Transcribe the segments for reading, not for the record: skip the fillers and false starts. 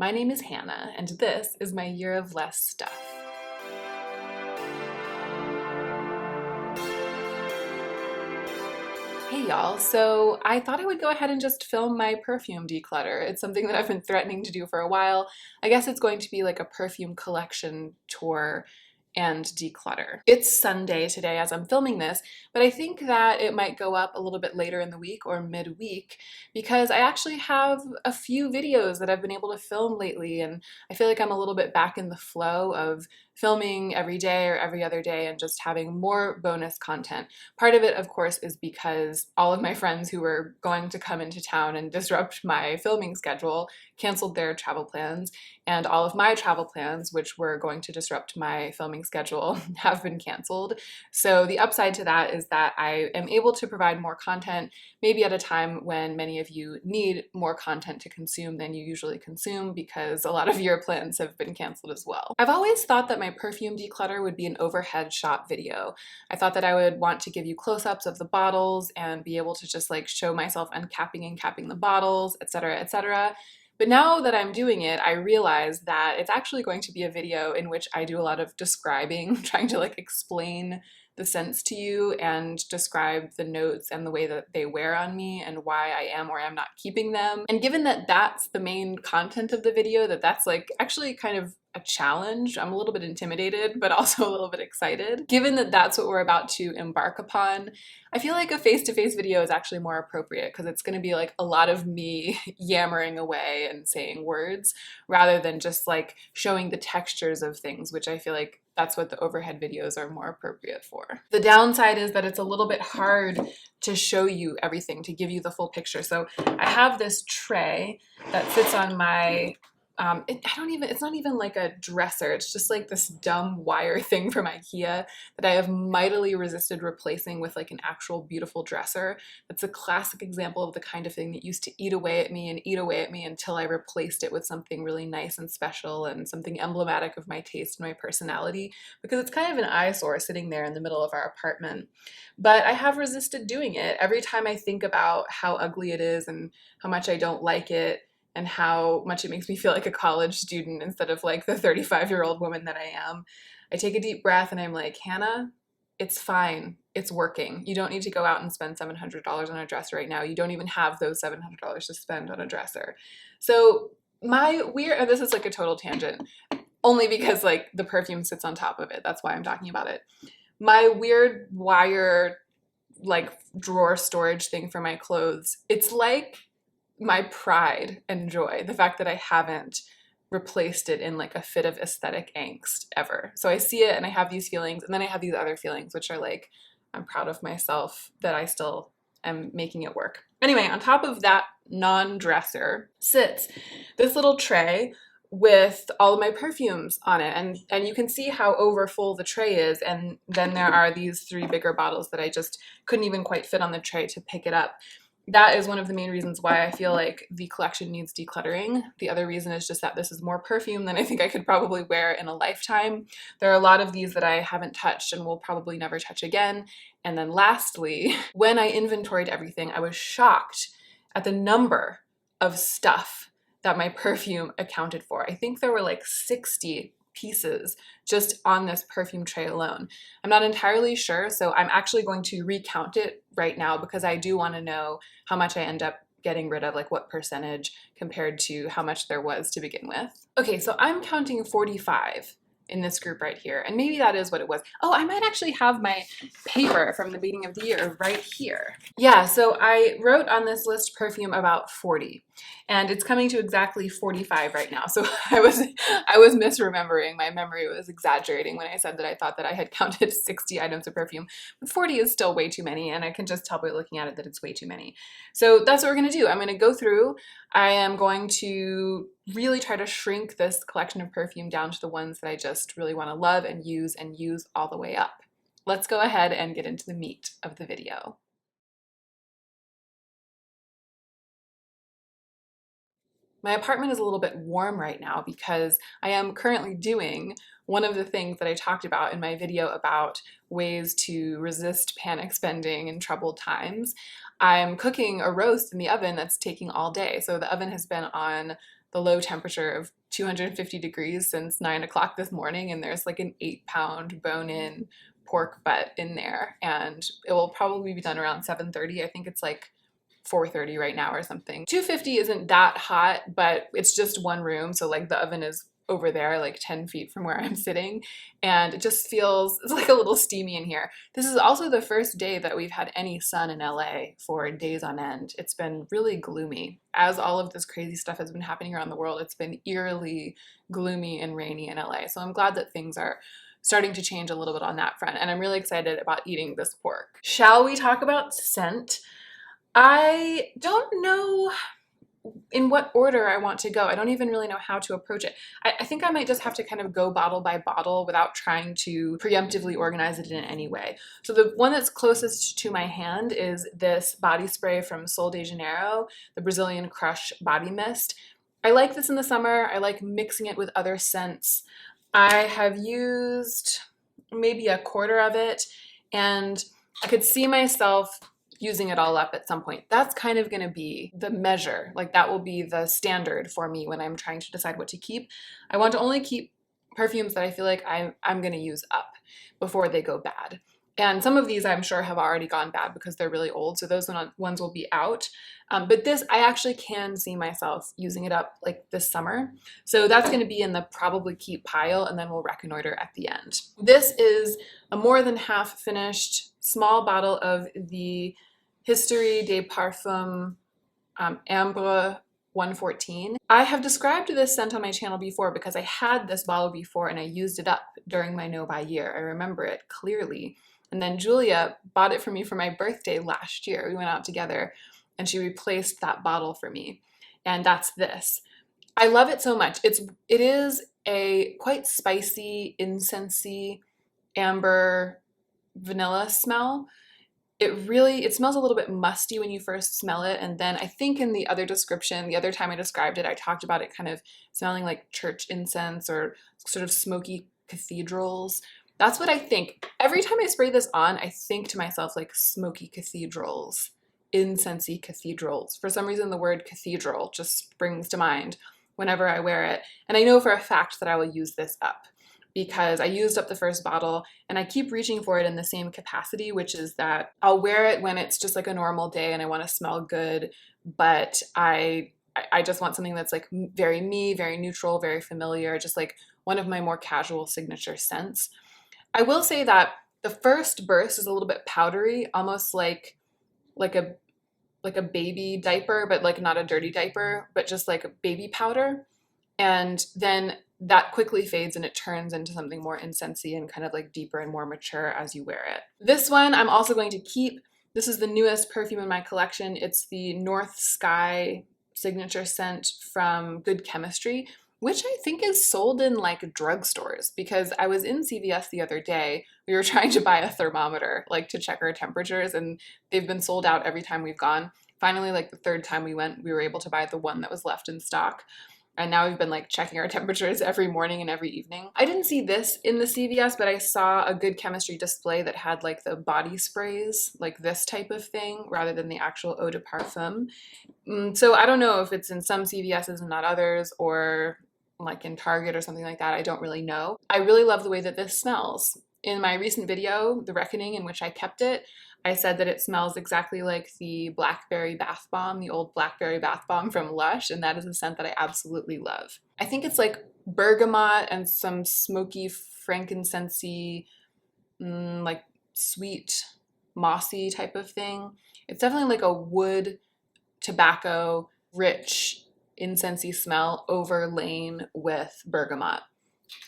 My name is Hannah, and this is my year of less stuff. Hey y'all, so I thought I would go ahead and just film my perfume declutter. It's something that I've been threatening to do for a while. I guess it's going to be like a perfume collection tour and declutter. It's Sunday today as I'm filming this, but I think that it might go up a little bit later in the week or midweek because I actually have a few videos that I've been able to film lately, and I feel like I'm a little bit back in the flow of filming every day or every other day and just having more bonus content. Part of it, of course, is because all of my friends who were going to come into town and disrupt my filming schedule canceled their travel plans, and all of my travel plans, which were going to disrupt my filming schedule, have been canceled. So the upside to that is that I am able to provide more content, maybe at a time when many of you need more content to consume than you usually consume because a lot of your plans have been canceled as well. I've always thought that my perfume declutter would be an overhead shot video. I thought that I would want to give you close-ups of the bottles and be able to just like show myself uncapping and capping the bottles, etc., etc. But now that I'm doing it, I realize that it's actually going to be a video in which I do a lot of describing, trying to like explain the scents to you and describe the notes and the way that they wear on me and why I am or am not keeping them. And given that that's the main content of the video, that's like actually kind of a challenge, I'm a little bit intimidated, but also a little bit excited. Given that that's what we're about to embark upon, I feel like a face-to-face video is actually more appropriate because it's going to be like a lot of me yammering away and saying words rather than just like showing the textures of things, which I feel like that's what the overhead videos are more appropriate for. The downside is that it's a little bit hard to show you everything, to give you the full picture. So I have this tray that sits on my it's not even like a dresser. It's just like this dumb wire thing from IKEA that I have mightily resisted replacing with like an actual beautiful dresser. That's a classic example of the kind of thing that used to eat away at me and eat away at me until I replaced it with something really nice and special and something emblematic of my taste and my personality, because it's kind of an eyesore sitting there in the middle of our apartment. But I have resisted doing it. Every time I think about how ugly it is and how much I don't like it, and how much it makes me feel like a college student instead of like the 35-year-old woman that I am, I take a deep breath and I'm like, Hannah, it's fine. It's working. You don't need to go out and spend $700 on a dresser right now. You don't even have those $700 to spend on a dresser. So this is like a total tangent, only because like the perfume sits on top of it. That's why I'm talking about it. My weird wire like drawer storage thing for my clothes, it's like my pride and joy, the fact that I haven't replaced it in like a fit of aesthetic angst ever. So I see it and I have these feelings, and then I have these other feelings, which are like, I'm proud of myself that I still am making it work. Anyway, on top of that non-dresser sits this little tray with all of my perfumes on it, and you can see how over full the tray is, and then there are these 3 bigger bottles that I just couldn't even quite fit on the tray to pick it up. That is one of the main reasons why I feel like the collection needs decluttering. The other reason is just that this is more perfume than I think I could probably wear in a lifetime. There are a lot of these that I haven't touched and will probably never touch again. And then lastly, when I inventoried everything, I was shocked at the number of stuff that my perfume accounted for. I think there were like 60 pieces just on this perfume tray alone. I'm not entirely sure, so I'm actually going to recount it right now because I do want to know how much I end up getting rid of, like what percentage compared to how much there was to begin with. Okay, so I'm counting 45 in this group right here, and maybe that is what it was. Oh, I might actually have my paper from the beginning of the year right here. Yeah, so I wrote on this list perfume about 40, and it's coming to exactly 45 right now. So I was misremembering. My memory was exaggerating when I said that I thought that I had counted 60 items of perfume, but 40 is still way too many, and I can just tell by looking at it that it's way too many. So that's what we're gonna do. I'm gonna go through, I am going to really try to shrink this collection of perfume down to the ones that I just really want to love and use all the way up. Let's go ahead and get into the meat of the video. My apartment is a little bit warm right now because I am currently doing one of the things that I talked about in my video about ways to resist panic spending in troubled times. I'm cooking a roast in the oven that's taking all day. So the oven has been on the low temperature of 250 degrees since 9 o'clock this morning, and there's like an 8-pound bone-in pork butt in there, and it will probably be done around 7:30. I think it's like 4:30 right now or something. 250 isn't that hot, but it's just one room, so like the oven is over there like 10 feet from where I'm sitting, and it just feels, it's like a little steamy in here. This is also the first day that we've had any sun in LA for days on end. It's been really gloomy. As all of this crazy stuff has been happening around the world, it's been eerily gloomy and rainy in LA. So I'm glad that things are starting to change a little bit on that front, and I'm really excited about eating this pork. Shall we talk about scent? I don't know in what order I want to go. I don't even really know how to approach it. I think I might just have to kind of go bottle by bottle without trying to preemptively organize it in any way. So the one that's closest to my hand is this body spray from Sol de Janeiro, the Brazilian Crush Body Mist. I like this in the summer. I like mixing it with other scents. I have used maybe a quarter of it, and I could see myself using it all up at some point. That's kind of going to be the measure. Like that will be the standard for me when I'm trying to decide what to keep. I want to only keep perfumes that I feel like I'm going to use up before they go bad. And some of these I'm sure have already gone bad because they're really old, so those ones will be out. But this, I actually can see myself using it up like this summer. So that's going to be in the probably keep pile, and then we'll reconnoiter at the end. This is a more than half finished small bottle of the History des Parfums Ambre 114. I have described this scent on my channel before because I had this bottle before and I used it up during my no buy year. I remember it clearly. And then Julia bought it for me for my birthday last year. We went out together and she replaced that bottle for me. And that's this. I love it so much. It is a quite spicy, incensey, amber, vanilla smell. It smells a little bit musty when you first smell it, and then I think in the other description, the other time I described it, I talked about it kind of smelling like church incense or sort of smoky cathedrals. That's what I think. Every time I spray this on, I think to myself like smoky cathedrals, incensey cathedrals. For some reason, the word cathedral just springs to mind whenever I wear it, and I know for a fact that I will use this up, because I used up the first bottle and I keep reaching for it in the same capacity, which is that I'll wear it when it's just like a normal day and I want to smell good, but I just want something that's like very me, very neutral, very familiar, just like one of my more casual signature scents. I will say that the first burst is a little bit powdery, almost like a baby diaper, but like not a dirty diaper, but just like a baby powder. And then that quickly fades and it turns into something more incensey and kind of like deeper and more mature as you wear it. This one I'm also going to keep. This is the newest perfume in my collection. It's the North Sky signature scent from Good Chemistry, which I think is sold in like drugstores, because I was in CVS the other day. We were trying to buy a thermometer, like to check our temperatures, and they've been sold out every time we've gone. Finally, like the third time we went, we were able to buy the one that was left in stock. And now we've been like checking our temperatures every morning and every evening. I didn't see this in the CVS, but I saw a Good Chemistry display that had like the body sprays, like this type of thing, rather than the actual eau de parfum. So I don't know if it's in some CVSs and not others, or like in Target or something like that. I don't really know. I really love the way that this smells. In my recent video, The Reckoning, in which I kept it, I said that it smells exactly like the Blackberry Bath Bomb, the old Blackberry Bath Bomb from Lush, and that is a scent that I absolutely love. I think it's like bergamot and some smoky, frankincense-y, like sweet, mossy type of thing. It's definitely like a wood, tobacco, rich, incensey smell overlain with bergamot.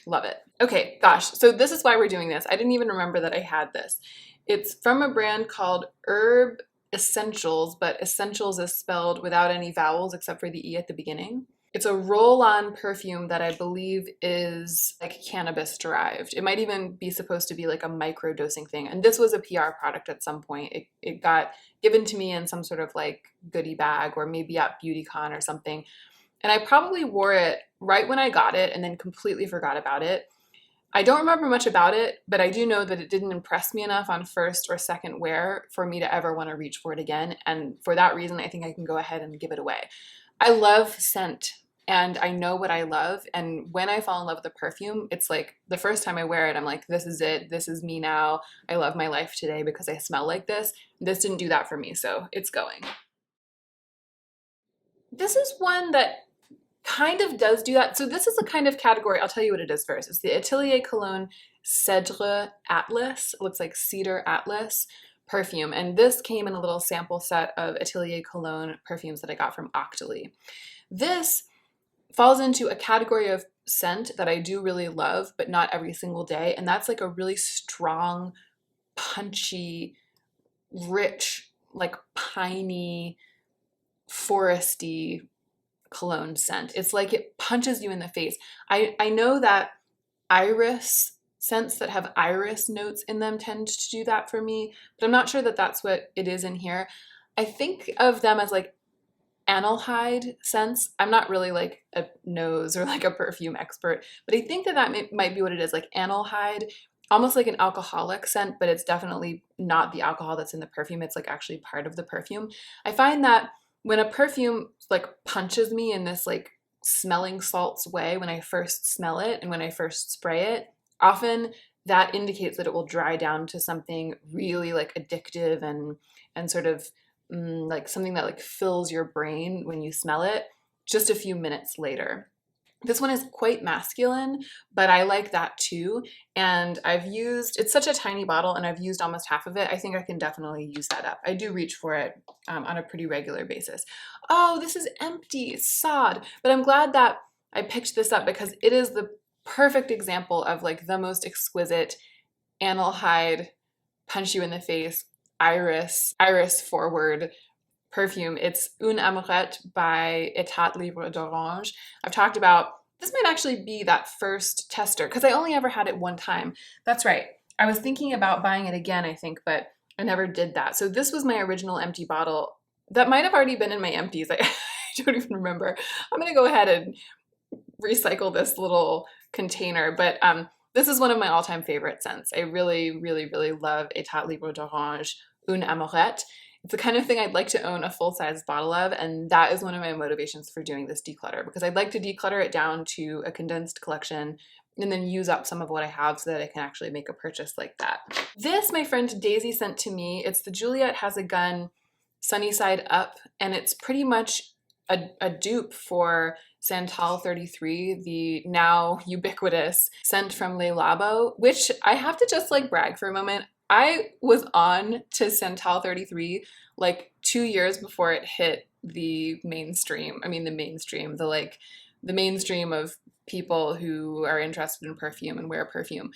Love it. Okay, gosh, so this is why we're doing this. I didn't even remember that I had this. It's from a brand called Herb Essentials, but Essentials is spelled without any vowels except for the E at the beginning. It's a roll-on perfume that I believe is like cannabis derived. It might even be supposed to be like a micro-dosing thing. And this was a PR product at some point. It got given to me in some sort of like goodie bag, or maybe at BeautyCon or something. And I probably wore it right when I got it and then completely forgot about it. I don't remember much about it, but I do know that it didn't impress me enough on first or second wear for me to ever want to reach for it again. And for that reason, I think I can go ahead and give it away. I love scent. and I know what I love. And when I fall in love with a perfume, it's like the first time I wear it, I'm like, this is it. This is me now. I love my life today because I smell like this. This didn't do that for me, so it's going. This is one that kind of does do that. So this is a kind of category, I'll tell you what it is first. It's the Atelier Cologne Cèdre Atlas. It looks like Cedar Atlas perfume. And this came in a little sample set of Atelier Cologne perfumes that I got from Octoly. This falls into a category of scent that I do really love, but not every single day. And that's like a really strong, punchy, rich, like piney, foresty cologne scent. It's like it punches you in the face. I know that iris scents that have iris notes in them tend to do that for me, but I'm not sure that that's what it is in here. I think of them as like analdehyde scents. I'm not really like a nose or like a perfume expert, but I think that might be what it is, like analdehyde, almost like an alcoholic scent, but it's definitely not the alcohol that's in the perfume. It's like actually part of the perfume. I find that when a perfume like punches me in this like smelling salts way when I first smell it and when I first spray it, often that indicates that it will dry down to something really like addictive and sort of like something that like fills your brain when you smell it just a few minutes later. This one is quite masculine, but I like that too. And it's such a tiny bottle and I've used almost half of it. I think I can definitely use that up. I do reach for it on a pretty regular basis. Oh, this is empty, sod. But I'm glad that I picked this up because it is the perfect example of like the most exquisite analdehyde, punch you in the face, iris forward perfume. It's Une Amourette by Etat Libre d'Orange. I've talked about, this might actually be that first tester because I only ever had it one time. That's right. I was thinking about buying it again, I think, but I never did that. So this was my original empty bottle. That might have already been in my empties. I don't even remember. I'm going to go ahead and recycle this little container, but this is one of my all-time favorite scents. I really, really, really love Etat Libre d'Orange Une Amourette. It's the kind of thing I'd like to own a full-size bottle of, and that is one of my motivations for doing this declutter, because I'd like to declutter it down to a condensed collection and then use up some of what I have so that I can actually make a purchase like that. This, my friend Daisy sent to me. It's the Juliet Has a Gun Sunny Side Up, and it's pretty much a dupe for Santal 33, the now ubiquitous scent from Le Labo, which I have to just like brag for a moment. I was on to Santal 33 like 2 years before it hit the mainstream. I mean, the mainstream of people who are interested in perfume and wear perfume.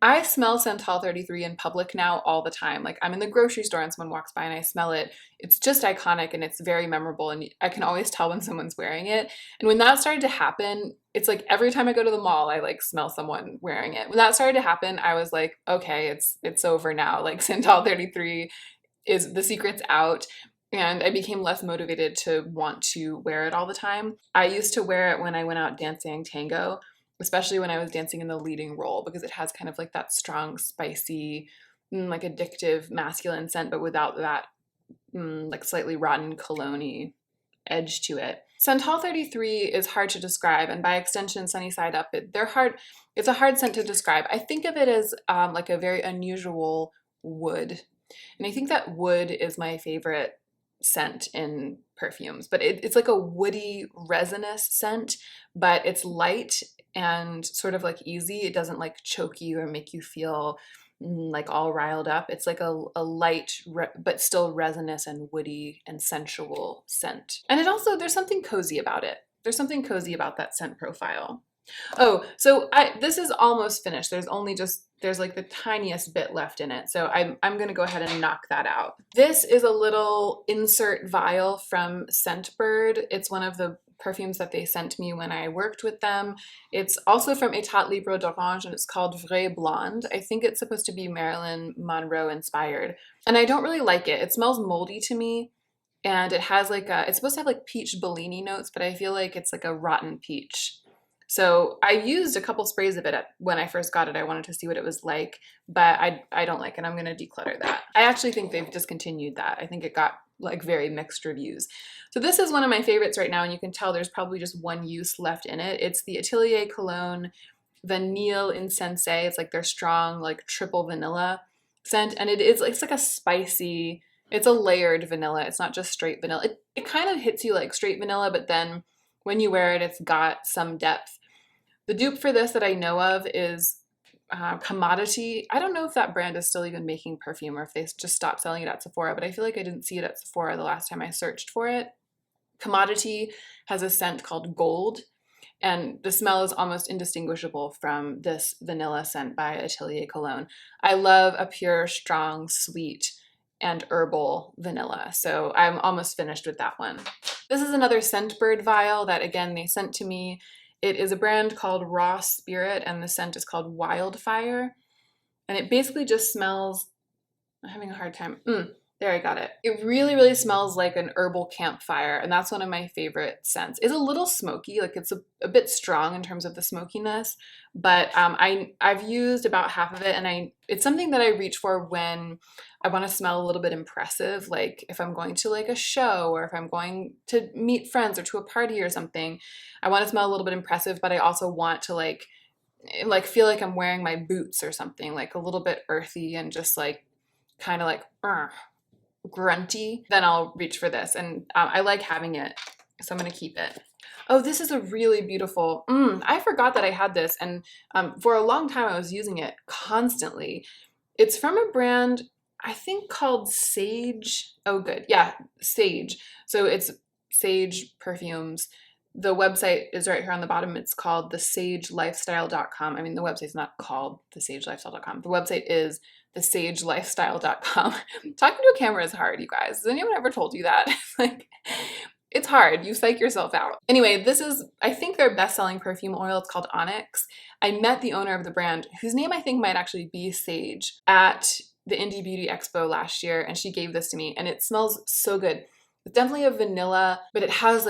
I smell Santal 33 in public now all the time. Like I'm in the grocery store and someone walks by and I smell it. It's just iconic and it's very memorable and I can always tell when someone's wearing it. And when that started to happen, it's like every time I go to the mall, I like smell someone wearing it. When that started to happen, I was like, okay, it's over now. Like Santal 33 is, the secret's out. And I became less motivated to want to wear it all the time. I used to wear it when I went out dancing tango, especially when I was dancing in the leading role, because it has kind of like that strong, spicy, like addictive masculine scent, but without that like slightly rotten cologne-y edge to it. Santal 33 is hard to describe, and by extension, Sunny Side Up, it's a hard scent to describe. I think of it as like a very unusual wood, and I think that wood is my favorite scent in perfumes, but it's like a woody resinous scent, but it's light and sort of like easy. It doesn't like choke you or make you feel like all riled up. It's like a light but still resinous and woody and sensual scent. And it also, there's something cozy about it. There's something cozy about that scent profile. Oh, so this is almost finished. There's like the tiniest bit left in it. So I'm going to go ahead and knock that out. This is a little insert vial from Scentbird. It's one of the perfumes that they sent me when I worked with them. It's also from Etat Libre d'Orange and it's called Vrais Blonde. I think it's supposed to be Marilyn Monroe inspired. And I don't really like it. It smells moldy to me. And it has like it's supposed to have like peach Bellini notes, but I feel like it's like a rotten peach. So I used a couple sprays of it when I first got it. I wanted to see what it was like, but I don't like it. I'm going to declutter that. I actually think they've discontinued that. I think it got like very mixed reviews. So this is one of my favorites right now, and you can tell there's probably just one use left in it. It's the Atelier Cologne Vanille Incense. It's like their strong, like triple vanilla scent, and it's like a spicy, it's a layered vanilla. It's not just straight vanilla. It kind of hits you like straight vanilla, but then when you wear it, it's got some depth. The dupe for this that I know of is Commodity. I don't know if that brand is still even making perfume or if they just stopped selling it at Sephora, but I feel like I didn't see it at Sephora the last time I searched for it. Commodity has a scent called Gold, and the smell is almost indistinguishable from this vanilla scent by Atelier Cologne. I love a pure, strong, sweet, and herbal vanilla, so I'm almost finished with that one. This is another Scentbird vial that, again, they sent to me. It is a brand called Raw Spirit, and the scent is called Wildfire. And it basically just smells, I'm having a hard time. There, I got it. It really, really smells like an herbal campfire, and that's one of my favorite scents. It's a little smoky, like it's a bit strong in terms of the smokiness, but I've used about half of it, and it's something that I reach for when I want to smell a little bit impressive, like if I'm going to like a show or if I'm going to meet friends or to a party or something. I want to smell a little bit impressive, but I also want to like feel like I'm wearing my boots or something, like a little bit earthy and just like kind of like grunty. Then I'll reach for this, and I like having it, so I'm gonna keep it. Oh, this is a really beautiful, I forgot that I had this, and for a long time I was using it constantly. It's from a brand, I think called Sage. Oh, good. Yeah, Sage. So it's Sage Perfumes. The website is right here on the bottom. It's called thesagelifestyle.com. I mean, the website's not called thesagelifestyle.com. The website is thesagelifestyle.com. Talking to a camera is hard, you guys. Has anyone ever told you that? Like, it's hard. You psych yourself out. Anyway, this is, I think, their best-selling perfume oil. It's called Onyx. I met the owner of the brand, whose name I think might actually be Sage, at the Indie Beauty Expo last year, and she gave this to me, and it smells so good. It's definitely a vanilla, but it has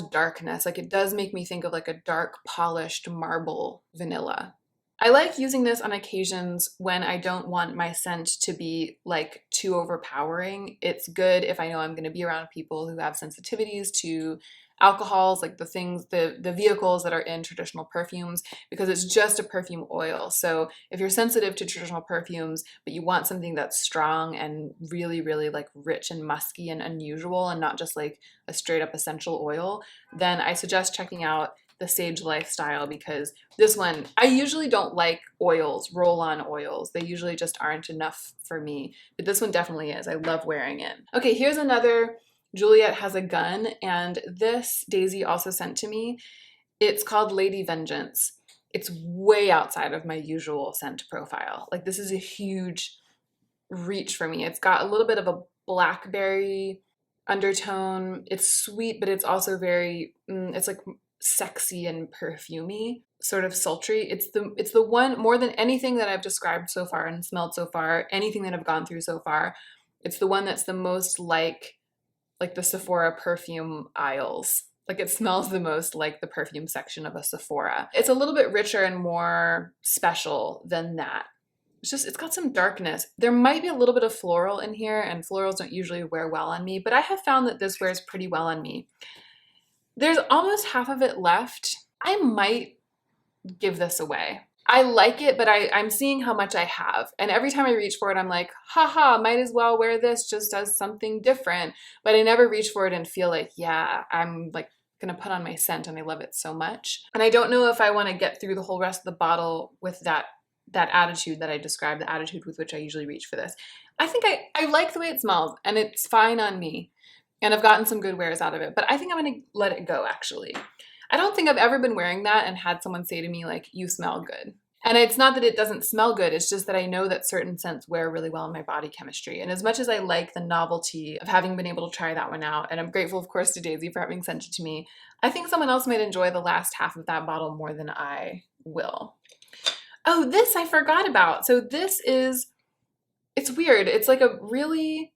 darkness. Like, it does make me think of like a dark polished marble vanilla. I like using this on occasions when I don't want my scent to be like too overpowering. It's good if I know I'm going to be around people who have sensitivities to alcohols, like the vehicles that are in traditional perfumes, because it's just a perfume oil. So if you're sensitive to traditional perfumes, but you want something that's strong and really, really like rich and musky and unusual and not just like a straight up essential oil, then I suggest checking out the Sage Lifestyle, because this one, I usually don't like oils, roll-on oils. They usually just aren't enough for me, but this one definitely is. I love wearing it. Okay, here's another Juliet Has a Gun, and this Daisy also sent to me. It's called Lady Vengeance. It's way outside of my usual scent profile. Like, this is a huge reach for me. It's got a little bit of a blackberry undertone. It's sweet, but it's also very, it's like sexy and perfumey, sort of sultry. It's the one, more than anything that I've described so far and smelled so far, anything that I've gone through so far, it's the one that's the most like the Sephora perfume aisles. Like, it smells the most like the perfume section of a Sephora. It's a little bit richer and more special than that. It's got some darkness. There might be a little bit of floral in here, and florals don't usually wear well on me, but I have found that this wears pretty well on me. There's almost half of it left. I might give this away. I like it, but I'm seeing how much I have. And every time I reach for it, I'm like, haha, might as well wear this just as something different. But I never reach for it and feel like, yeah, I'm like gonna put on my scent, and I love it so much. And I don't know if I want to get through the whole rest of the bottle with that attitude that I described, the attitude with which I usually reach for this. I think I like the way it smells, and it's fine on me. And I've gotten some good wears out of it, but I think I'm gonna let it go, actually. I don't think I've ever been wearing that and had someone say to me, like, you smell good. And it's not that it doesn't smell good, it's just that I know that certain scents wear really well in my body chemistry. And as much as I like the novelty of having been able to try that one out, and I'm grateful, of course, to Daisy for having sent it to me, I think someone else might enjoy the last half of that bottle more than I will. Oh, this I forgot about. So this is, it's weird. It's like a really,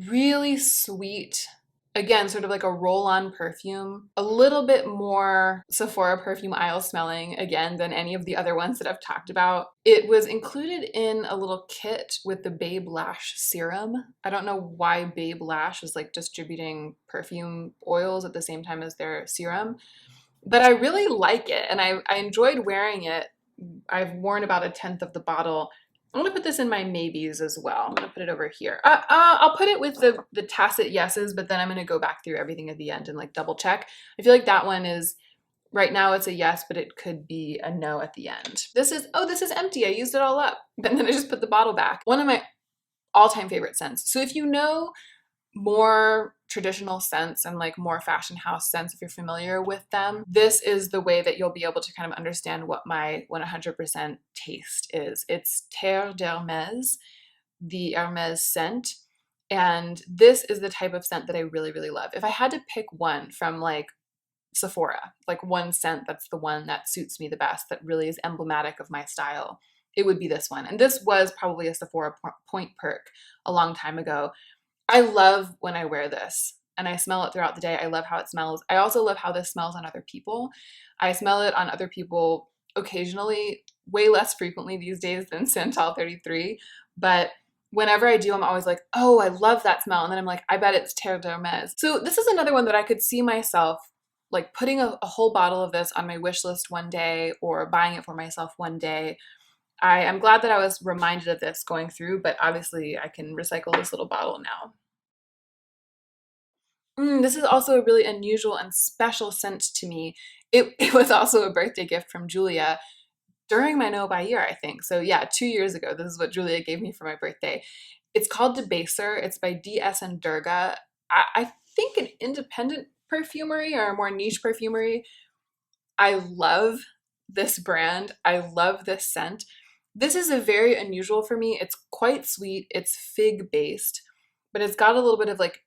really sweet Again, sort of like a roll-on perfume, a little bit more Sephora perfume aisle smelling, again, than any of the other ones that I've talked about. It was included in a little kit with the Babe Lash serum. I don't know why Babe Lash is like distributing perfume oils at the same time as their serum, but I really like it, and I enjoyed wearing it. I've worn about 1/10 of the bottle. I'm gonna put this in my maybes as well. I'm gonna put it over here. I'll put it with the tacit yeses, but then I'm gonna go back through everything at the end and like double check. I feel like that one is, right now it's a yes, but it could be a no at the end. This is empty. I used it all up. And then I just put the bottle back. One of my all-time favorite scents. So if you know more traditional scents and like more fashion house scents, if you're familiar with them, this is the way that you'll be able to kind of understand what my 100% taste is. It's Terre d'Hermès, the Hermès scent. And this is the type of scent that I really, really love. If I had to pick one from like Sephora, like one scent that's the one that suits me the best, that really is emblematic of my style, it would be this one. And this was probably a Sephora point perk a long time ago. I love when I wear this and I smell it throughout the day. I love how it smells. I also love how this smells on other people. I smell it on other people occasionally, way less frequently these days than Santal 33. But whenever I do, I'm always like, oh, I love that smell. And then I'm like, I bet it's Terre d'Hermès. So this is another one that I could see myself like putting a whole bottle of this on my wish list one day, or buying it for myself one day. I'm glad that I was reminded of this going through, but obviously I can recycle this little bottle now. This is also a really unusual and special scent to me. It was also a birthday gift from Julia during my no buy year, I think. So yeah, 2 years ago, this is what Julia gave me for my birthday. It's called Debaser. It's by DS and Durga. I think an independent perfumery or a more niche perfumery. I love this brand. I love this scent. This is a very unusual for me. It's quite sweet. It's fig based, but it's got a little bit of like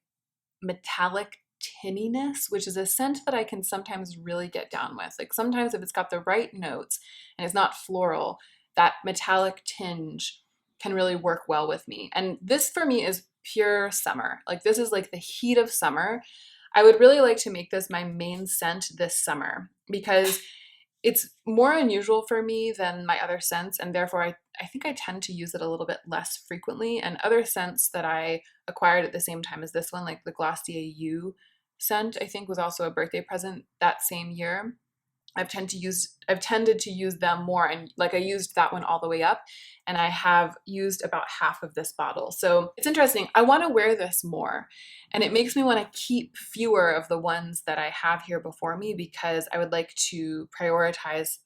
metallic tinniness, which is a scent that I can sometimes really get down with. Like sometimes if it's got the right notes and it's not floral, that metallic tinge can really work well with me. And this for me is pure summer. Like this is like the heat of summer. I would really like to make this my main scent this summer because it's more unusual for me than my other scents, and therefore I think I tend to use it a little bit less frequently. And other scents that I acquired at the same time as this one, like the Glossier You scent, I think was also a birthday present that same year. I've tended to use them more, and like I used that one all the way up, and I have used about half of this bottle. So it's interesting. I want to wear this more, and it makes me want to keep fewer of the ones that I have here before me, because I would like to prioritize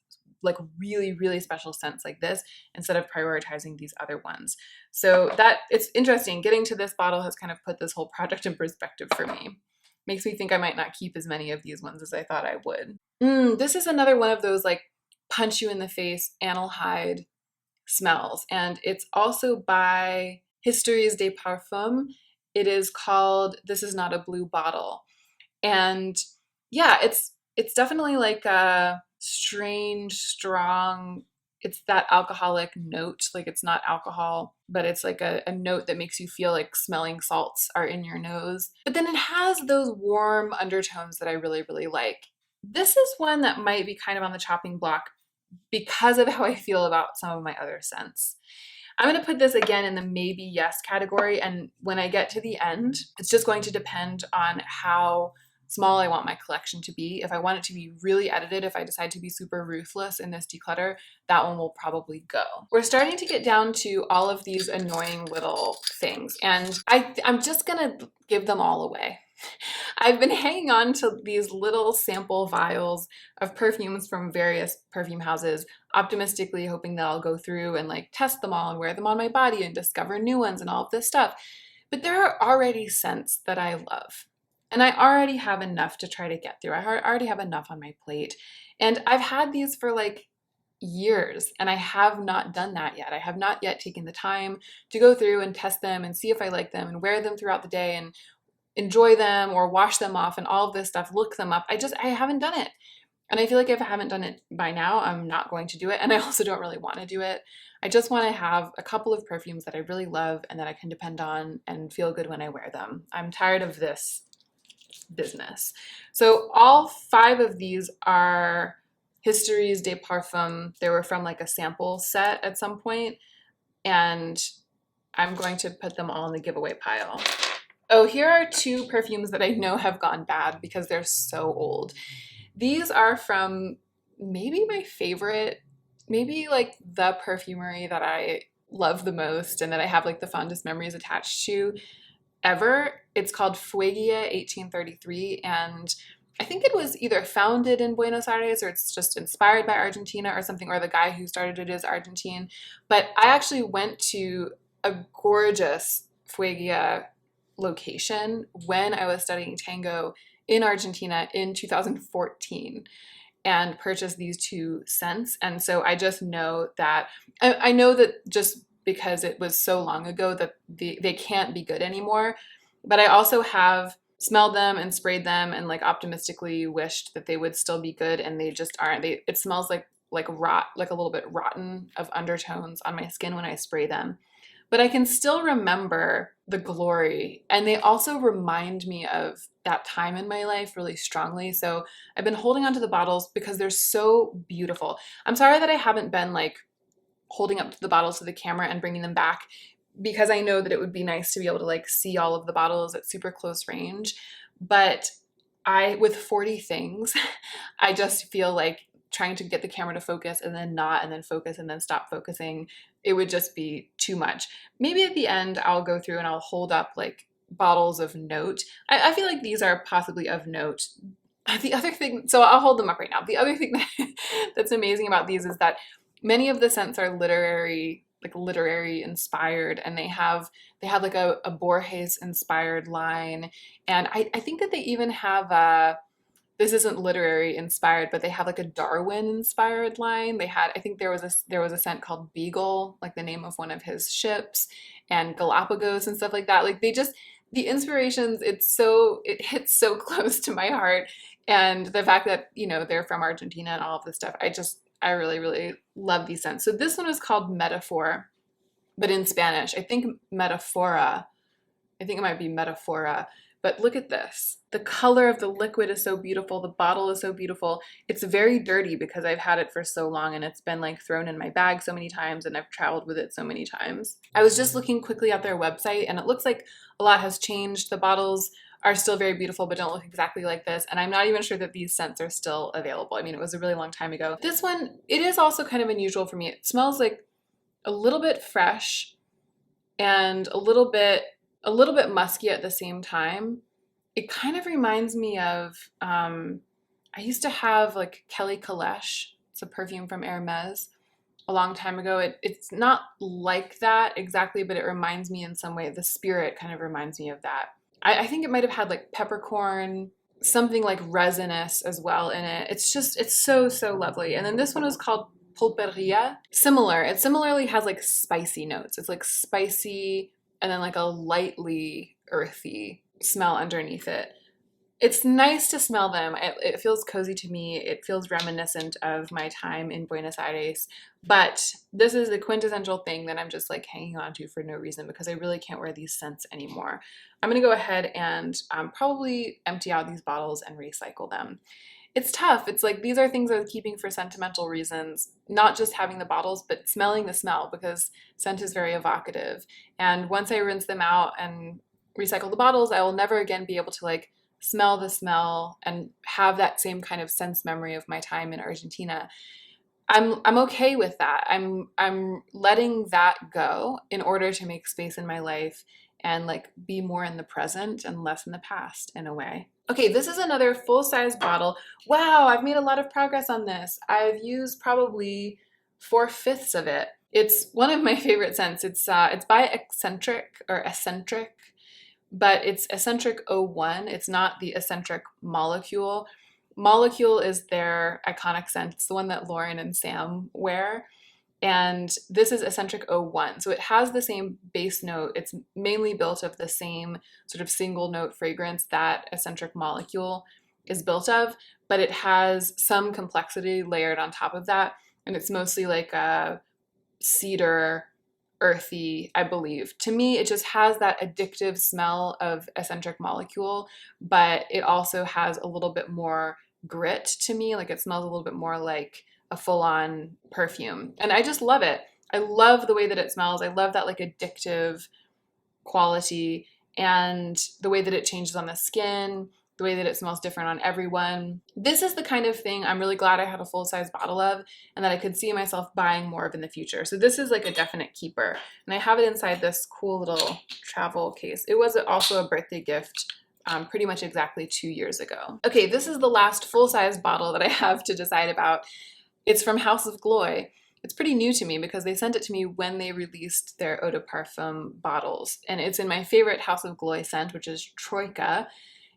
like really, really special scents like this instead of prioritizing these other ones. So that it's interesting. Getting to this bottle has kind of put this whole project in perspective for me. Makes me think I might not keep as many of these ones as I thought I would. This is another one of those like punch you in the face analhide smells. And it's also by Histories des Parfums. It is called This Is Not a Blue Bottle. And yeah, it's definitely like a strange, strong, it's that alcoholic note. Like it's not alcohol, but it's like a note that makes you feel like smelling salts are in your nose. But then it has those warm undertones that I really, really like. This is one that might be kind of on the chopping block because of how I feel about some of my other scents. I'm going to put this again in the maybe yes category, and when I get to the end, it's just going to depend on how small I want my collection to be. If I want it to be really edited, if I decide to be super ruthless in this declutter, that one will probably go. We're starting to get down to all of these annoying little things, and I'm just gonna give them all away. I've been hanging on to these little sample vials of perfumes from various perfume houses, optimistically hoping that I'll go through and like test them all and wear them on my body and discover new ones and all of this stuff. But there are already scents that I love. And I already have enough to try to get through. I already have enough on my plate. And I've had these for like years, and I have not done that yet. I have not yet taken the time to go through and test them and see if I like them and wear them throughout the day and enjoy them or wash them off and all of this stuff, look them up. I haven't done it. And I feel like if I haven't done it by now, I'm not going to do it. And I also don't really want to do it. I just want to have a couple of perfumes that I really love and that I can depend on and feel good when I wear them. I'm tired of this business. So all 5 of these are Histories de Parfum. They were from like a sample set at some point, and I'm going to put them all in the giveaway pile. Oh, here are 2 perfumes that I know have gone bad because they're so old. These are from maybe my favorite, maybe like the perfumery that I love the most and that I have like the fondest memories attached to ever. It's called Fuego 1833, and I think it was either founded in Buenos Aires or it's just inspired by Argentina or something, or the guy who started it is Argentine. But I actually went to a gorgeous Fuego location when I was studying tango in Argentina in 2014 and purchased these 2 scents. And so I just know that, I know that just because it was so long ago that they can't be good anymore. But I also have smelled them and sprayed them and like optimistically wished that they would still be good, and they just aren't. It smells like rot, like a little bit rotten of undertones on my skin when I spray them. But I can still remember the glory, and they also remind me of that time in my life really strongly. So I've been holding onto the bottles because they're so beautiful. I'm sorry that I haven't been like holding up the bottles to the camera and bringing them back, because I know that it would be nice to be able to like see all of the bottles at super close range. But with 40 things, I just feel like trying to get the camera to focus and then not, and then focus and then stop focusing, it would just be too much. Maybe at the end I'll go through and I'll hold up like bottles of note. I feel like these are possibly of note. The other thing, so I'll hold them up right now. The other thing that's amazing about these is that many of the scents are literary inspired, and they have like a Borges inspired line. And I think that they even have this isn't literary inspired, but they have like a Darwin inspired line. I think there was a scent called Beagle, like the name of one of his ships, and Galapagos and stuff like that. Like the inspirations, it hits so close to my heart. And the fact that, they're from Argentina and all of this stuff, I really, really love these scents. So this one is called Metaphor, but in Spanish, I think Metafora. I think it might be Metafora. But look at this. The color of the liquid is so beautiful. The bottle is so beautiful. It's very dirty because I've had it for so long and it's been like thrown in my bag so many times and I've traveled with it so many times. I was just looking quickly at their website and it looks like a lot has changed. The bottles are still very beautiful but don't look exactly like this. And I'm not even sure that these scents are still available. I mean, it was a really long time ago. This one, it is also kind of unusual for me. It smells like a little bit fresh and a little bit musky at the same time. It kind of reminds me of, I used to have like Kelly Kalesh. It's a perfume from Hermes a long time ago. It's not like that exactly, but it reminds me in some way. The spirit kind of reminds me of that. I think it might have had like peppercorn, something like resinous as well in it. It's so, so lovely. And then this one is called Pulperia. Similar. It similarly has like spicy notes. It's like spicy and then like a lightly earthy smell underneath it. It's nice to smell them. It feels cozy to me. It feels reminiscent of my time in Buenos Aires. But this is the quintessential thing that I'm just like hanging on to for no reason because I really can't wear these scents anymore. I'm going to go ahead and probably empty out these bottles and recycle them. It's tough. It's like these are things I'm keeping for sentimental reasons, not just having the bottles, but smelling the smell because scent is very evocative. And once I rinse them out and recycle the bottles, I will never again be able to like smell the smell and have that same kind of sense memory of my time in Argentina. I'm okay with that. I'm letting that go in order to make space in my life and like be more in the present and less in the past in a way. Okay, this is another full-size bottle. Wow, I've made a lot of progress on this. I've used probably 4/5 of it. It's one of my favorite scents. It's by Eccentric, but it's Eccentric 01. It's not the Eccentric Molecule. Molecule is their iconic scent. It's the one that Lauren and Sam wear. And this is Eccentric 01. So it has the same base note. It's mainly built of the same sort of single note fragrance that Eccentric Molecule is built of, but it has some complexity layered on top of that. And it's mostly like a cedar, earthy, I believe. To me, it just has that addictive smell of eccentric molecule, but it also has a little bit more grit to me. Like it smells a little bit more like a full-on perfume. And I just love it. I love the way that it smells. I love that like addictive quality and the way that it changes on the skin, the way that it smells different on everyone. This is the kind of thing I'm really glad I had a full-size bottle of and that I could see myself buying more of in the future. So this is like a definite keeper. And I have it inside this cool little travel case. It was also a birthday gift pretty much exactly 2 years ago. Okay, this is the last full-size bottle that I have to decide about. It's from House of Gloy. It's pretty new to me because they sent it to me when they released their eau de parfum bottles. And it's in my favorite House of Gloy scent, which is Troika.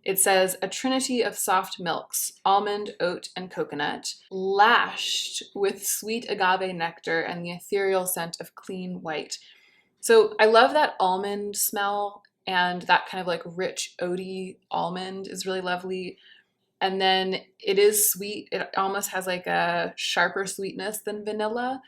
It says, a trinity of soft milks, almond, oat, and coconut, lashed with sweet agave nectar and the ethereal scent of clean white. So I love that almond smell, and that kind of like rich oaty almond is really lovely. And then it is sweet. It almost has like a sharper sweetness than vanilla.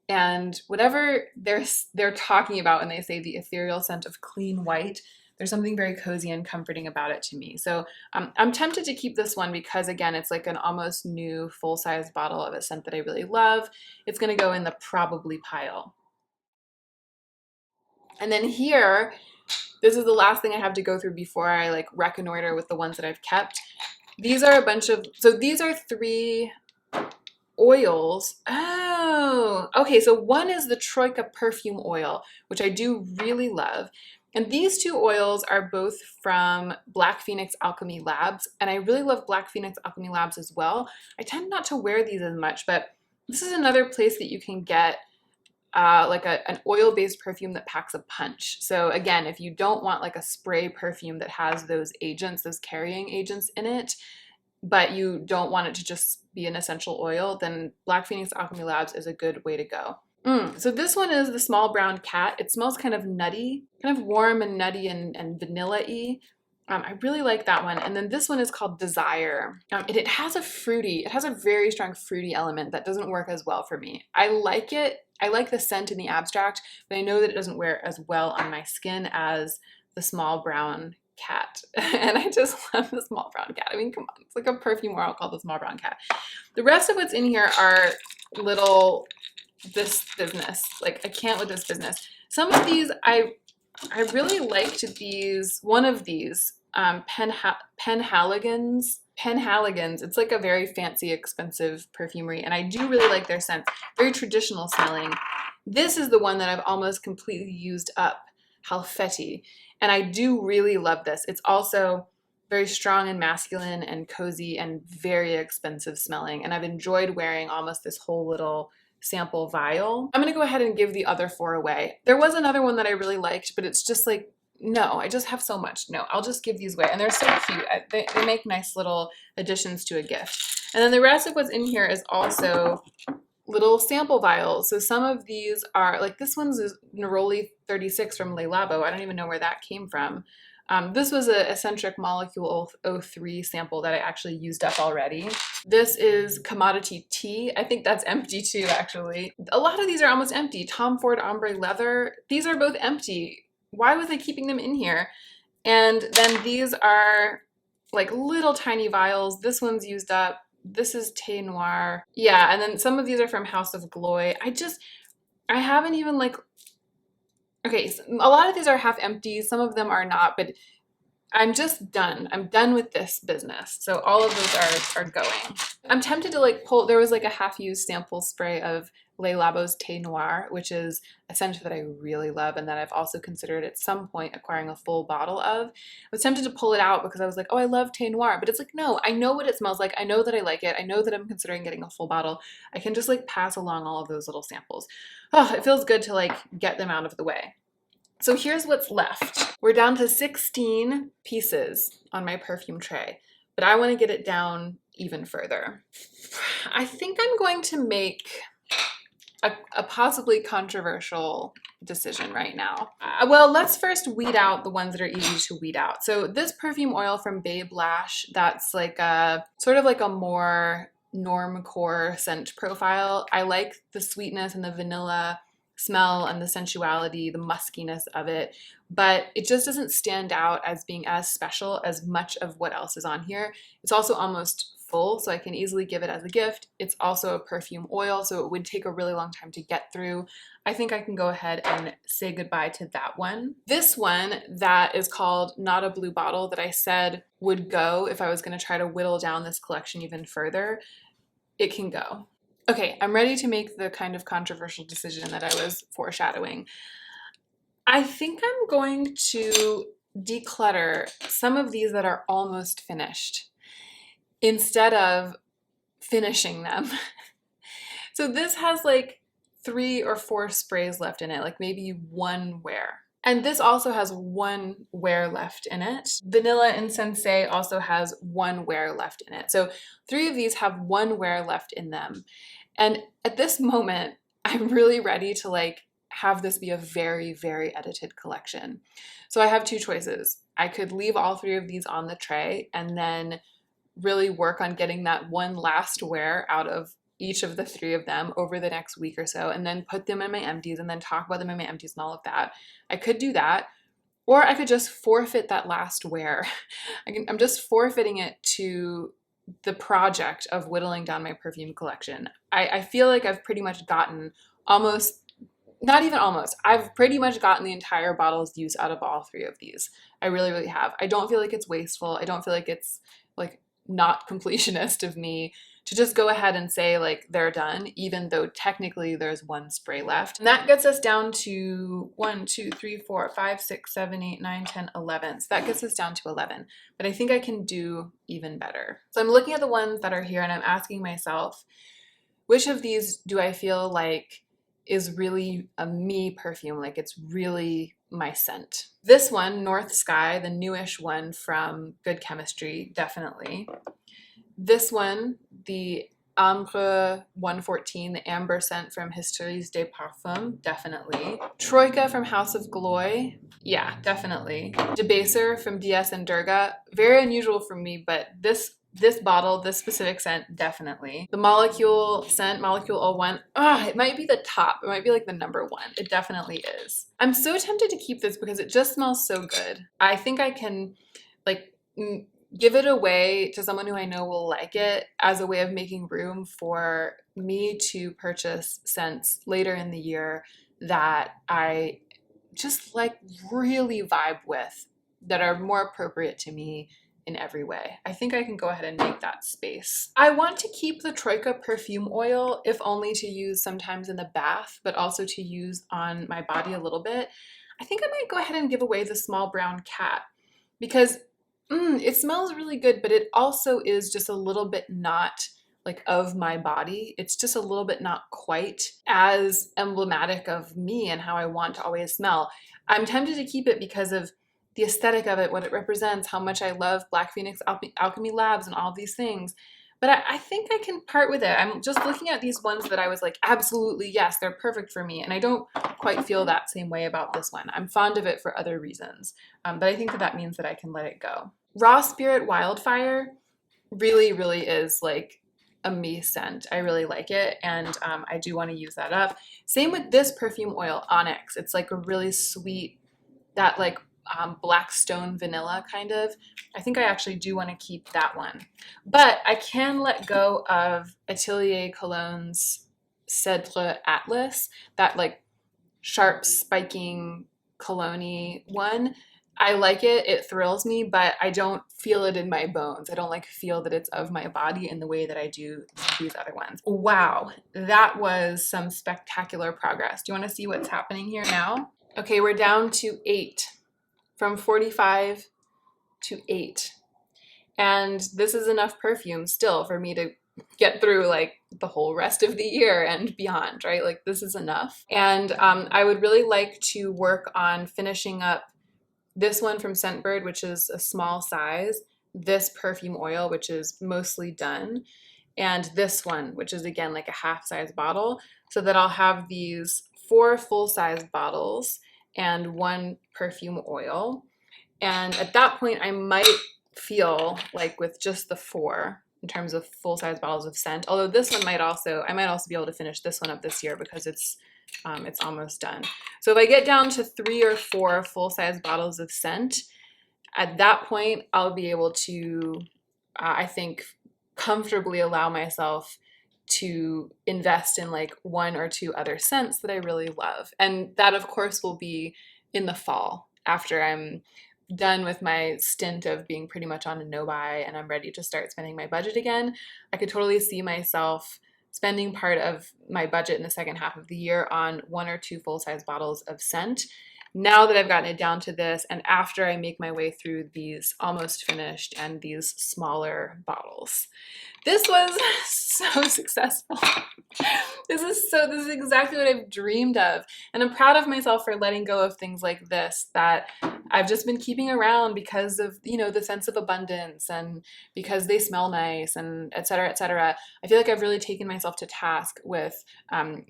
And whatever they're talking about when they say the ethereal scent of clean white, there's something very cozy and comforting about it to me. So I'm tempted to keep this one because, again, it's like an almost new full-size bottle of a scent that I really love. It's going to go in the probably pile. And then here, this is the last thing I have to go through before I like reconnoiter with the ones that I've kept. These are a bunch of, so these are 3 oils. Oh, okay. So one is the Troika perfume oil, which I do really love. And these 2 oils are both from Black Phoenix Alchemy Labs. And I really love Black Phoenix Alchemy Labs as well. I tend not to wear these as much, but this is another place that you can get like an oil-based perfume that packs a punch. So again, if you don't want like a spray perfume that has those agents, those carrying agents in it, but you don't want it to just be an essential oil, then Black Phoenix Alchemy Labs is a good way to go. So this one is the Small Brown Cat. It smells kind of nutty, kind of warm and nutty and vanilla-y. I really like that one. And then this one is called Desire. It has a very strong fruity element that doesn't work as well for me. I like it. I like the scent in the abstract, but I know that it doesn't wear as well on my skin as the Small Brown Cat. And I just love the Small Brown Cat. I mean, come on, it's like a perfume oil called the Small Brown Cat. The rest of what's in here are little this business. Like, I can't with this business. Some of these, I really liked these, one of these, Penhaligon's. It's like a very fancy, expensive perfumery, and I do really like their scent. Very traditional smelling. This is the one that I've almost completely used up, Halfeti, and I do really love this. It's also very strong and masculine and cozy and very expensive smelling, and I've enjoyed wearing almost this whole little sample vial. I'm gonna go ahead and give the other 4 away. There was another one that I really liked, but it's just like, no, I just have so much. No, I'll just give these away. And they're so cute. They make nice little additions to a gift. And then the rest of what's in here is also little sample vials. So some of these are, like this one's Neroli 36 from Le Labo. I don't even know where that came from. This was an Eccentric Molecule 03 sample that I actually used up already. This is Commodity Tea. I think that's empty too, actually. A lot of these are almost empty. Tom Ford Ombre Leather. These are both empty. Why was I keeping them in here? And then these are like little tiny vials. This one's used up. This is Thé Noir. Yeah, and then some of these are from House of Gloy. I haven't even like, okay, so a lot of these are half empty. Some of them are not, but I'm just done. I'm done with this business. So all of those are going. I'm tempted to like pull, there was like a half-used sample spray of Le Labo's Thé Noir, which is a scent that I really love and that I've also considered at some point acquiring a full bottle of. I was tempted to pull it out because I was like, oh, I love Thé Noir, but it's like, no, I know what it smells like. I know that I like it. I know that I'm considering getting a full bottle. I can just like pass along all of those little samples. Oh, it feels good to like get them out of the way. So here's what's left. We're down to 16 pieces on my perfume tray, but I want to get it down even further. I think I'm going to make a possibly controversial decision right now. Well, let's first weed out the ones that are easy to weed out. So this perfume oil from Babe Lash, that's like a sort of like a more normcore scent profile. I like the sweetness and the vanilla smell and the sensuality, the muskiness of it, but it just doesn't stand out as being as special as much of what else is on here. It's also almost full, so I can easily give it as a gift. It's also a perfume oil, so it would take a really long time to get through. I think I can go ahead and say goodbye to that one. This one that is called Not a Blue Bottle that I said would go if I was going to try to whittle down this collection even further, it can go. Okay, I'm ready to make the kind of controversial decision that I was foreshadowing. I think I'm going to declutter some of these that are almost finished instead of finishing them. So this has like 3 or 4 sprays left in it, like maybe 1 wear. And this also has 1 wear left in it. Vanilla and Sensei also has 1 wear left in it. So 3 of these have 1 wear left in them. And at this moment, I'm really ready to like have this be a very, very edited collection. So I have 2 choices. I could leave all 3 of these on the tray and then really work on getting that one last wear out of each of the 3 of them over the next week or so, and then put them in my empties and then talk about them in my empties and all of that. I could do that, or I could just forfeit that last wear. I'm just forfeiting it to the project of whittling down my perfume collection. I feel like I've pretty much gotten almost, not even almost, I've pretty much gotten the entire bottle's use out of all 3 of these. I really, really have. I don't feel like it's wasteful. I don't feel like it's like not completionist of me to just go ahead and say like they're done, even though technically there's 1 spray left. And that gets us down to 1, 2, 3, 4, 5, 6, 7, 8, 9, 10, 11. So that gets us down to 11, but I think I can do even better. So I'm looking at the ones that are here and I'm asking myself, which of these do I feel like is really a me perfume, like it's really my scent? This one, North Sky, the newish one from Good Chemistry, definitely. This one, the Ambre 114, the amber scent from Histories des Parfums, definitely. Troika from House of Gloy, yeah, definitely. Debaser from DS and Durga, very unusual for me, but this bottle, this specific scent, definitely. The Molecule scent, Molecule 01, it might be the top. It might be like the number 1. It definitely is. I'm so tempted to keep this because it just smells so good. I think I can like give it away to someone who I know will like it as a way of making room for me to purchase scents later in the year that I just like really vibe with, that are more appropriate to me in every way. I think I can go ahead and make that space. I want to keep the Troika perfume oil, if only to use sometimes in the bath, but also to use on my body a little bit. I think I might go ahead and give away the Small Brown Cat because it smells really good, but it also is just a little bit not like of my body. It's just a little bit not quite as emblematic of me and how I want to always smell. I'm tempted to keep it because of the aesthetic of it, what it represents, how much I love Black Phoenix Alchemy Labs and all of these things. But I think I can part with it. I'm just looking at these ones that I was like, absolutely, yes, they're perfect for me. And I don't quite feel that same way about this one. I'm fond of it for other reasons. But I think that means that I can let it go. Raw Spirit Wildfire really, really is like a me scent. I really like it. And I do want to use that up. Same with this perfume oil, Onyx. It's like a really sweet, that like black stone vanilla kind of. I think I actually do want to keep that one. But I can let go of Atelier Cologne's Cèdre Atlas, that like sharp spiking cologne one. I like it, it thrills me, but I don't feel it in my bones. I don't like feel that it's of my body in the way that I do these other ones. Wow, that was some spectacular progress. Do you want to see what's happening here now? Okay, we're down to 8. From 45 to 8. And this is enough perfume still for me to get through like the whole rest of the year and beyond, right? Like this is enough. And I would really like to work on finishing up this one from Scentbird, which is a small size, this perfume oil, which is mostly done, and this one, which is again like a half-size bottle, so that I'll have these 4 full-size bottles and 1 perfume oil. And at that point, I might feel like with just the 4 in terms of full-size bottles of scent, although this one I might also be able to finish this one up this year because it's it's almost done. So if I get down to 3 or 4 full-size bottles of scent, at that point, I'll be able to, I think, comfortably allow myself to invest in like 1 or 2 other scents that I really love. And that, of course, will be in the fall after I'm done with my stint of being pretty much on a no-buy and I'm ready to start spending my budget again. I could totally see myself spending part of my budget in the second half of the year on 1 or 2 full-size bottles of scent. Now that I've gotten it down to this, and after I make my way through these almost finished and these smaller bottles. This was so successful. This is exactly what I've dreamed of. And I'm proud of myself for letting go of things like this that I've just been keeping around because of, you know, the sense of abundance and because they smell nice and et cetera, et cetera. I feel like I've really taken myself to task with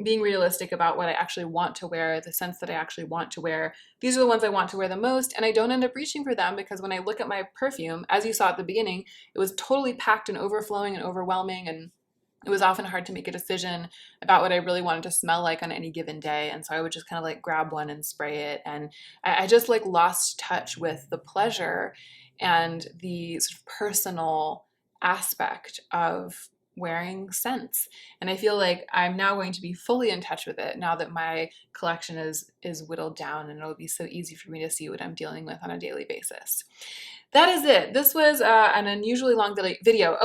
being realistic about what I actually want to wear, the scents that I actually want to wear. These are the ones I want to wear the most, and I don't end up reaching for them because when I look at my perfume, as you saw at the beginning, it was totally packed and overflowing and overwhelming, and it was often hard to make a decision about what I really wanted to smell like on any given day. And so I would just kind of like grab one and spray it. And I just like lost touch with the pleasure and the sort of personal aspect of wearing scents. And I feel like I'm now going to be fully in touch with it now that my collection is whittled down, and it'll be so easy for me to see what I'm dealing with on a daily basis. That is it. This was an unusually long video.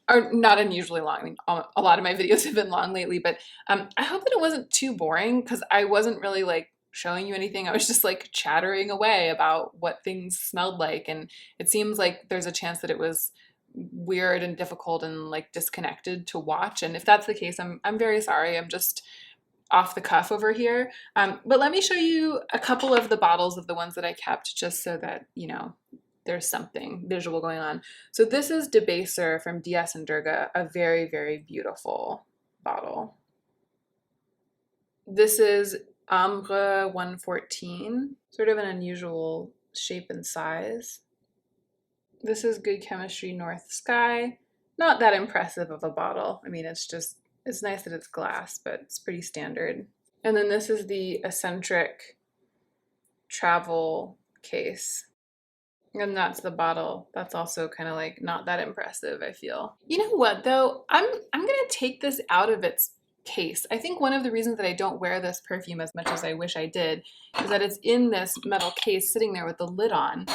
Or not unusually long. I mean, a lot of my videos have been long lately, but I hope that it wasn't too boring because I wasn't really like showing you anything. I was just like chattering away about what things smelled like. And it seems like there's a chance that it was weird and difficult and like disconnected to watch. And if that's the case, I'm very sorry. I'm just off the cuff over here. But let me show you a couple of the bottles of the ones that I kept just so that, you know, there's something visual going on. So this is Debaser from DS and Durga, a very, very beautiful bottle. This is Ambre 114, sort of an unusual shape and size. This is Good Chemistry North Sky. Not that impressive of a bottle. I mean, it's nice that it's glass, but it's pretty standard. And then this is the Eccentric Travel Case. And that's the bottle. That's also kind of like not that impressive, I feel. You know what though? I'm gonna take this out of its case. I think one of the reasons that I don't wear this perfume as much as I wish I did is that it's in this metal case sitting there with the lid on,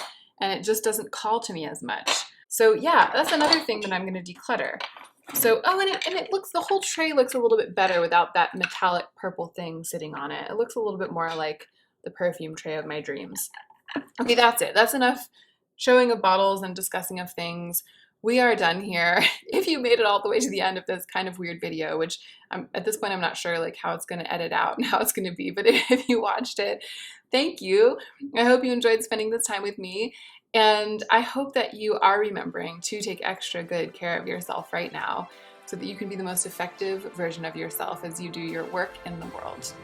and it just doesn't call to me as much. So yeah, that's another thing that I'm gonna declutter. So, oh, and it looks, the whole tray looks a little bit better without that metallic purple thing sitting on it. It looks a little bit more like the perfume tray of my dreams. Okay, that's it. That's enough showing of bottles and discussing of things. We are done here. If you made it all the way to the end of this kind of weird video, which at this point I'm not sure like how it's going to edit out and how it's going to be, but if you watched it, thank you. I hope you enjoyed spending this time with me, and I hope that you are remembering to take extra good care of yourself right now so that you can be the most effective version of yourself as you do your work in the world.